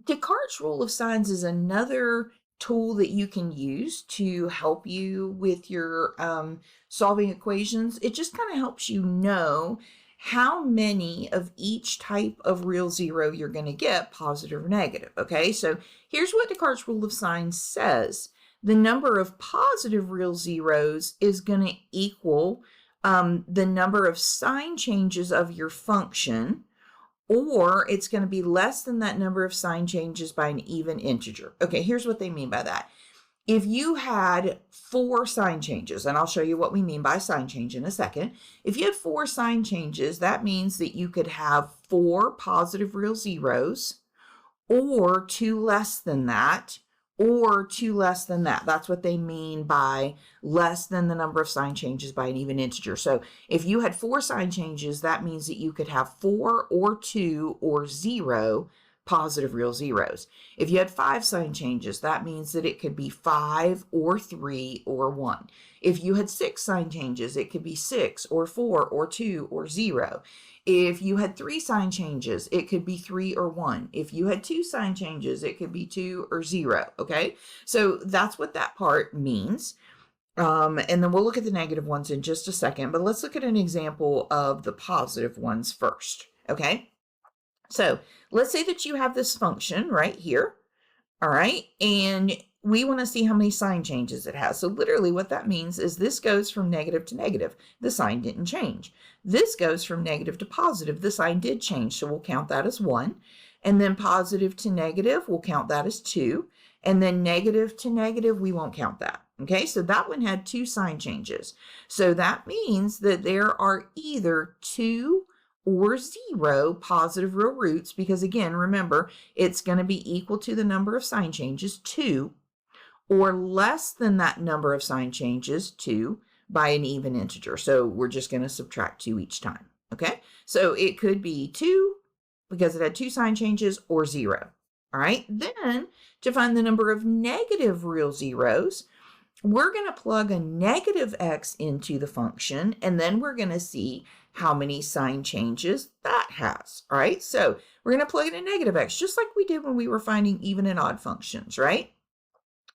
Descartes' Rule of Signs is another tool that you can use to help you with your solving equations. It just kind of helps you know how many of each type of real zero you're going to get, positive or negative. Okay, so here's what Descartes' Rule of Signs says. The number of positive real zeros is going to equal the number of sign changes of your function, or it's going to be less than that number of sign changes by an even integer. Okay, here's what they mean by that. If you had 4 sign changes, and I'll show you what we mean by sign change in a second. If you had 4 sign changes, that means that you could have 4 positive real zeros, or 2 less than that, or 2 less than that. That's what they mean by less than the number of sign changes by an even integer. So if you had 4 sign changes, that means that you could have 4 or 2 or 0 positive real zeros. If you had 5 sign changes, that means that it could be 5 or 3 or 1. If you had 6 sign changes, it could be 6 or 4 or 2 or 0. If you had 3 sign changes, it could be 3 or 1. If you had 2 sign changes, it could be 2 or 0. Okay, so that's what that part means. And then we'll look at the negative ones in just a second, but let's look at an example of the positive ones first. Okay, so let's say that you have this function right here. All right, and we want to see how many sign changes it has. So literally what that means is this goes from negative to negative. The sign didn't change. This goes from negative to positive. The sign did change, so we'll count that as 1. And then positive to negative, we'll count that as 2. And then negative to negative, we won't count that. Okay, so that one had 2 sign changes. So that means that there are either 2 or 0 positive real roots, because again, remember, it's going to be equal to the number of sign changes, 2, or less than that number of sign changes, 2, by an even integer. So we're just going to subtract 2 each time. Okay, so it could be 2 because it had 2 sign changes, or 0. All right, then to find the number of negative real zeros, we're going to plug a negative x into the function, and then we're going to see how many sign changes that has. All right, so we're going to plug in a negative x, just like we did when we were finding even and odd functions, right?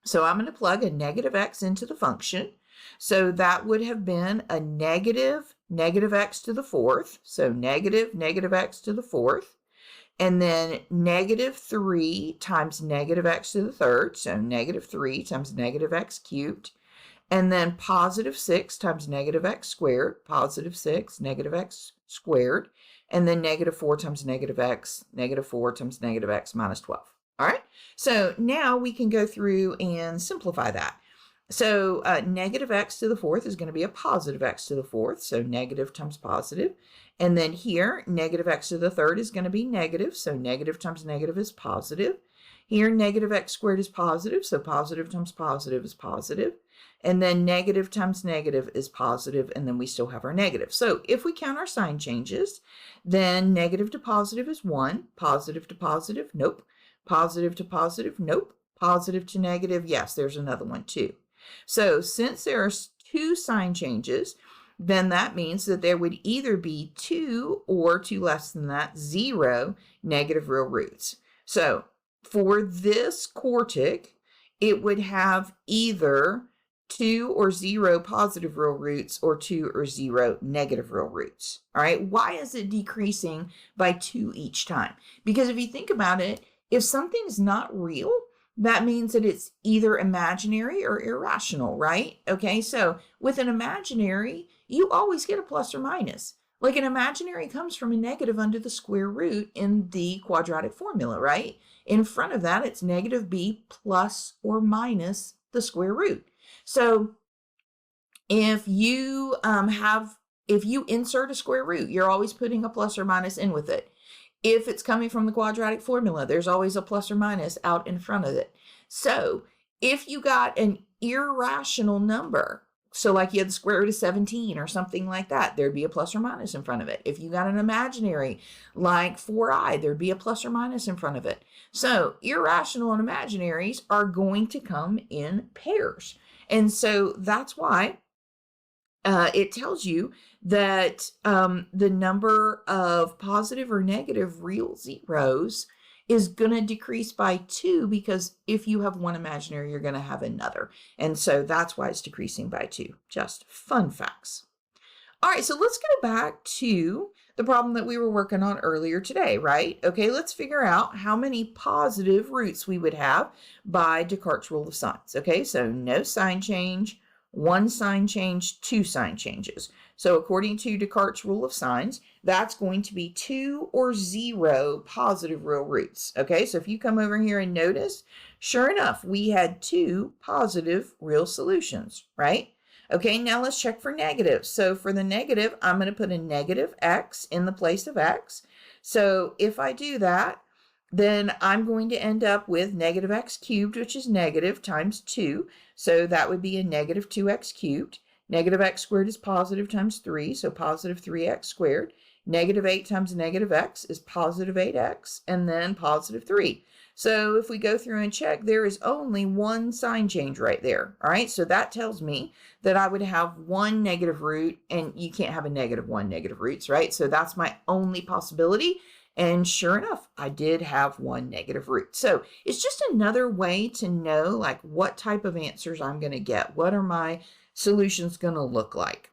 So I'm going to plug a negative x into the function. So that would have been a negative x to the 4th. So negative x to the 4th. And then negative 3 times negative x to the 3rd. So negative 3 times negative x cubed. And then positive 6 times negative x squared. Positive 6, negative x squared. And then negative 4 times negative x, negative 4 times negative x minus 12. All right, so now we can go through and simplify that. So negative x to the 4th is going to be a positive x to the 4th, so negative times positive. And then here, negative x to the 3rd is going to be negative, so negative times negative is positive. Here, negative x squared is positive, so positive times positive is positive. And then negative times negative is positive, and then we still have our negative. So if we count our sign changes, then negative to positive is 1, positive to positive, nope. Positive to positive, nope. Positive to negative, yes, there's another one too. So since there are 2 sign changes, then that means that there would either be 2 or 2 less than that, 0 negative real roots. So for this quartic, it would have either 2 or 0 positive real roots or 2 or 0 negative real roots. All right, why is it decreasing by 2 each time? Because if you think about it, if something's not real, that means that it's either imaginary or irrational, right? Okay, so with an imaginary, you always get a plus or minus. Like an imaginary comes from a negative under the square root in the quadratic formula, right? In front of that, it's negative b plus or minus the square root. So if you insert a square root, you're always putting a plus or minus in with it. If it's coming from the quadratic formula, there's always a plus or minus out in front of it. So if you got an irrational number, so like you had the square root of 17 or something like that, there'd be a plus or minus in front of it. If you got an imaginary like 4i, there'd be a plus or minus in front of it. So irrational and imaginaries are going to come in pairs. And so that's why it tells you that the number of positive or negative real zeros is going to decrease by 2 because if you have one imaginary, you're going to have another. And so that's why it's decreasing by 2. Just fun facts. All right, so let's go back to the problem that we were working on earlier today, right? Okay, let's figure out how many positive roots we would have by Descartes' Rule of Signs. Okay, so no sign change, one sign change, two sign changes. So according to Descartes' Rule of Signs, that's going to be 2 or 0 positive real roots. Okay, so if you come over here and notice, sure enough, we had 2 positive real solutions, right? Okay, now let's check for negatives. So for the negative, I'm going to put a negative x in the place of x. So if I do that, then I'm going to end up with negative x cubed, which is negative, times 2. So that would be a negative 2x cubed. Negative x squared is positive times 3, so positive 3x squared. Negative 8 times negative x is positive 8x, and then positive 3. So if we go through and check, there is only one sign change right there. All right, so that tells me that I would have one negative root, and you can't have a negative one negative roots, right? So that's my only possibility. And sure enough, I did have one negative root. So it's just another way to know like what type of answers I'm going to get. What are my solutions going to look like?